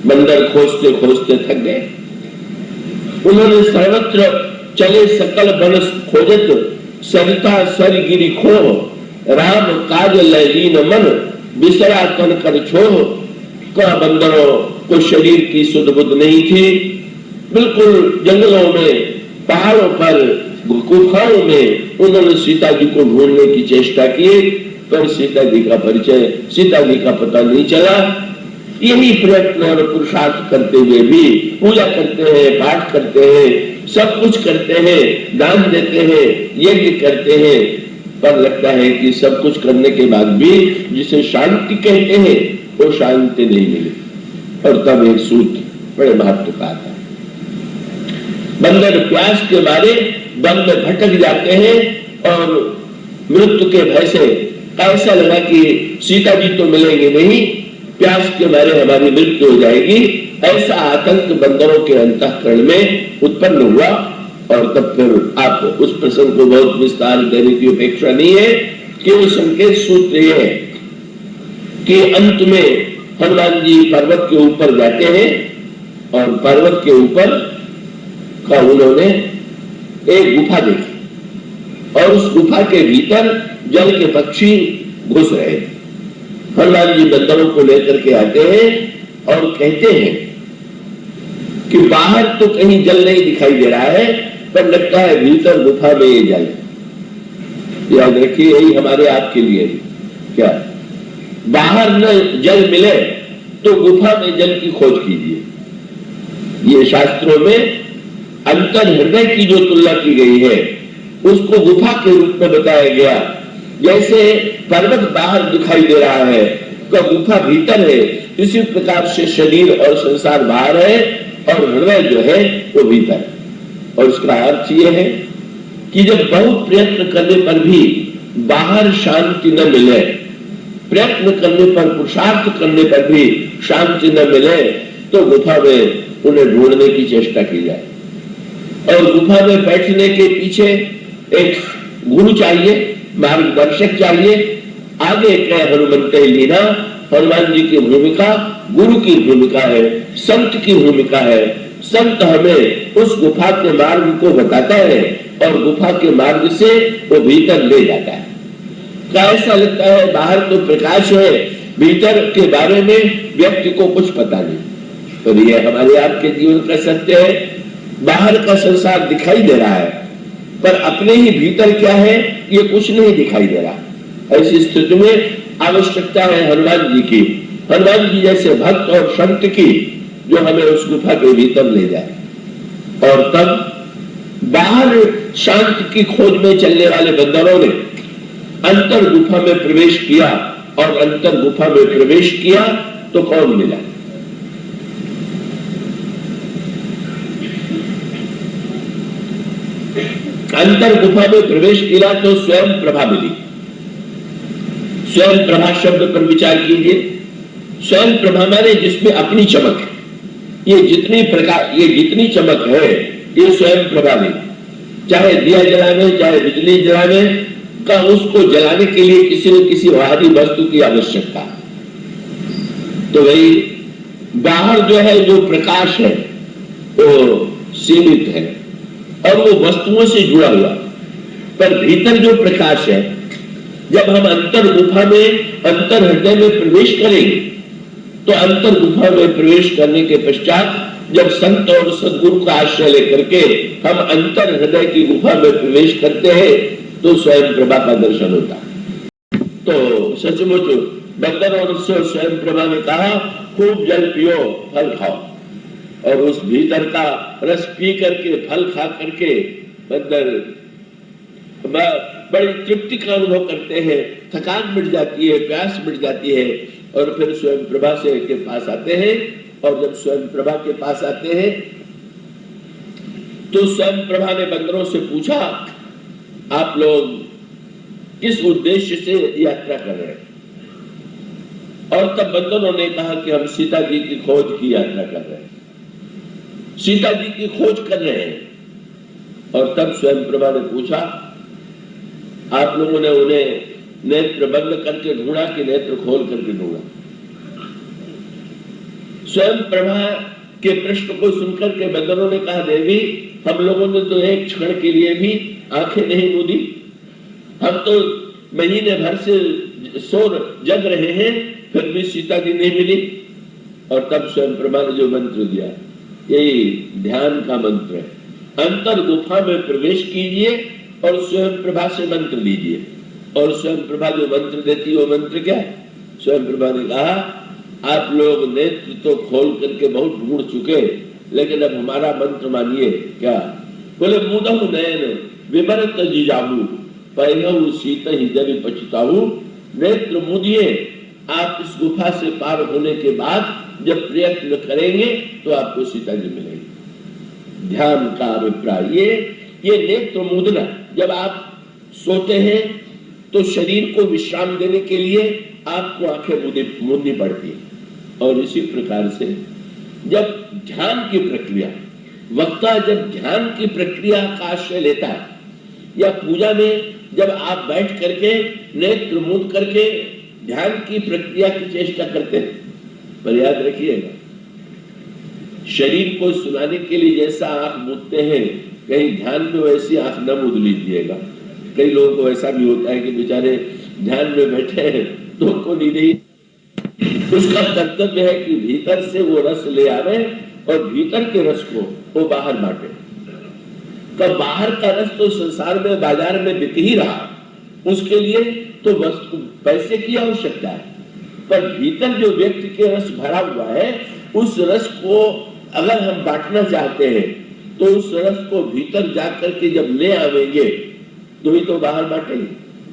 बंदर खोजते खोजते थक गए। उन्होंने सर्वत्र चले सकल बन खोजत, सरिता सर गिरी खो, राम काज लैलीन मन, बिसरा तन कर छोह। का बंदरों को शरीर की सुध बुध नहीं थी, बिल्कुल जंगलों में, पहाड़ों पर, गुफाओं में उन्होंने सीता जी को ढूंढने की चेष्टा की, पर सीता जी का परिचय, सीता जी का पता नहीं चला। यही प्रयत्न और पुरुषार्थ करते हुए भी पूजा करते हैं, पाठ करते हैं, सब कुछ करते हैं, दान देते हैं, यज्ञ करते हैं, पर लगता है कि सब कुछ करने के बाद भी जिसे शांति कहते हैं वो शांति नहीं मिली। और तब एक सूत्र बड़े महत्व का आता है। बंदर प्यास के मारे वन में भटक जाते हैं और मृत्यु के भय से ऐसा लगा कि सीता जी तो मिलेंगे नहीं, प्यास के मारे हमारी मृत्यु हो जाएगी, ऐसा आतंक बंदरों के अंतःकरण में उत्पन्न हुआ। और तब फिर आप उस प्रसंग को बहुत विस्तार देने की अपेक्षा नहीं है कि वो संकेत सूत्र ये है कि अंत में हनुमान जी पर्वत के ऊपर जाते हैं और पर्वत के ऊपर का उन्होंने एक गुफा देखी और उस गुफा के भीतर जल के पक्षी घुस रहे थे। हनुमान जी बंदरों को लेकर के आते हैं और कहते हैं कि बाहर तो कहीं जल नहीं दिखाई दे रहा है, पर लगता है भीतर गुफा में ये जल। याद रखिए, यही हमारे आपके लिए क्या, बाहर न जल मिले तो गुफा में जल की खोज कीजिए। ये शास्त्रों में अंतर हृदय की जो तुलना की गई है उसको गुफा के रूप में बताया गया। जैसे पर्वत बाहर दिखाई दे रहा है तो गुफा भीतर है, इसी प्रकार से शरीर और संसार बाहर है और हृदय जो है वो भीतर है। और इसका अर्थ ये है कि जब बहुत प्रयत्न करने पर भी बाहर शांति न मिले, प्रयत्न करने पर, पुरुषार्थ करने पर भी शांति न मिले, तो गुफा में उन्हें ढूंढने की चेष्टा की जाए। और गुफा में बैठने के पीछे एक गुरु चाहिए, मार्गदर्शक चाहिए। आगे क्या हनुमंत लीना, हनुमान जी की भूमिका गुरु की भूमिका है, संत की भूमिका है। संत हमें उस गुफा के मार्ग को बताता है और गुफा के मार्ग से वो भीतर ले जाता है। क्या ऐसा लगता है बाहर तो प्रकाश है, भीतर के बारे में व्यक्ति को कुछ पता नहीं। तो ये हमारे आपके जीवन का सत्य है। बाहर का संसार दिखाई दे रहा है पर अपने ही भीतर क्या है ये कुछ नहीं दिखाई दे रहा। ऐसी स्थिति में आवश्यकता है हनुमान जी की, हनुमान जी जैसे भक्त और संत की, जो हमें उस गुफा के भीतर ले जाए। और तब बाहर शांति की खोज में चलने वाले बंदरों ने अंतर गुफा में प्रवेश किया और अंतर गुफा में प्रवेश किया तो कौन मिला? अंतर गुफा में प्रवेश किया तो स्वयं प्रभा मिली। स्वयं प्रभा शब्द पर विचार कीजिए। स्वयं प्रभा माने जिसमें अपनी चमक है। ये जितनी चमक है ये स्वयं प्रभा में, चाहे दिया जलाने चाहे बिजली जलाने का, उसको जलाने के लिए किसी न किसी बाहरी वस्तु की आवश्यकता। तो वही बाहर जो है जो प्रकाश है वो सीमित है और वो वस्तुओं से जुड़ा हुआ, पर भीतर जो प्रकाश है, जब हम अंतर गुफा में, अंतर हृदय में प्रवेश करेंगे तो अंतर गुफा में प्रवेश करने के पश्चात जब संत और सद्गुरु का आश्रय लेकर के हम अंतर हृदय की गुफा में प्रवेश करते हैं तो स्वयं प्रभा का दर्शन होता है। तो सचमुच बंदर और स्वयं प्रभा ने कहा खूब जल पियो, फल खाओ। और उस भीतर का रस पी करके, फल खा करके बंदर बड़ी तृप्ति का अनुभव करते हैं, थकान मिट जाती है, प्यास मिट जाती है और फिर स्वयं प्रभा से के पास आते हैं। और जब स्वयं प्रभा के पास आते हैं तो स्वयं प्रभा ने बंदरों से पूछा, आप लोग किस उद्देश्य से यात्रा कर रहे हैं? और तब बंदरों ने कहा कि हम सीता जी की खोज की यात्रा कर रहे हैं, सीता जी की खोज कर रहे हैं। और तब स्वयं प्रभा ने पूछा, आप लोगों ने उन्हें नेत्र बंद करके ढूंढा कि नेत्र खोल करके ढूंढा? स्वयं प्रभा के प्रश्न को सुनकर के बंदरों ने कहा, देवी हम लोगों ने तो एक क्षण के लिए भी आंखें नहीं मूंदी, हम तो महीने भर से सो जग रहे हैं, फिर भी सीता जी नहीं मिली। और तब स्वयं प्रभा ने जो मंत्र दिया, यही ध्यान का मंत्र है। अंतर गुफा में प्रवेश कीजिए और स्वयं प्रभा से मंत्र लीजिए। और स्वयं प्रभा जो मंत्र देती है वो मंत्र क्या है? स्वयं प्रभा ने कहा, आप लोग नेत्र तो खोल करके बहुत ढूंढ चुके, लेकिन अब हमारा मंत्र मानिए। क्या बोले? मुदहु नयन विमरत जिजाहु पहिहु सीत ही जब पछताहु। नेत्र मुदिए, आप इस गुफा से पार होने के बाद जब प्रयत्न करेंगे तो आपको सीता जी मिलेगी। ध्यान का अभिप्राय ये नेत्र मुदना, जब आप सोते हैं तो शरीर को विश्राम देने के लिए आपको आंखें मूंदनी पड़ती है। और इसी प्रकार से जब ध्यान की प्रक्रिया, वक्ता जब ध्यान की प्रक्रिया का आश्रय लेता है, या पूजा में जब आप बैठ करके नेत्र मूंद करके ध्यान की प्रक्रिया की चेष्टा करते हैं, पर याद रखिएगा, शरीर को सुनाने के लिए जैसा आंख मूंदते हैं, कहीं ध्यान में वैसी आंख न मूंद लीजिएगा। कई लोगों को ऐसा भी होता है कि बेचारे ध्यान में बैठे हैं तो उनको नींद ही, उसका कर्तव्य है कि भीतर से वो रस ले आवे और भीतर के रस को वो बाहर बांटे। तो बाहर का रस तो संसार में बाजार में बिक ही रहा, उसके लिए तो वस्तु पैसे की आवश्यकता है, पर भीतर जो व्यक्ति के रस भरा हुआ है, उस रस को अगर हम बांटना चाहते हैं तो उस रस को भीतर जाकर के जब ले आवेंगे तो ही तो बाहर बांटेंगे।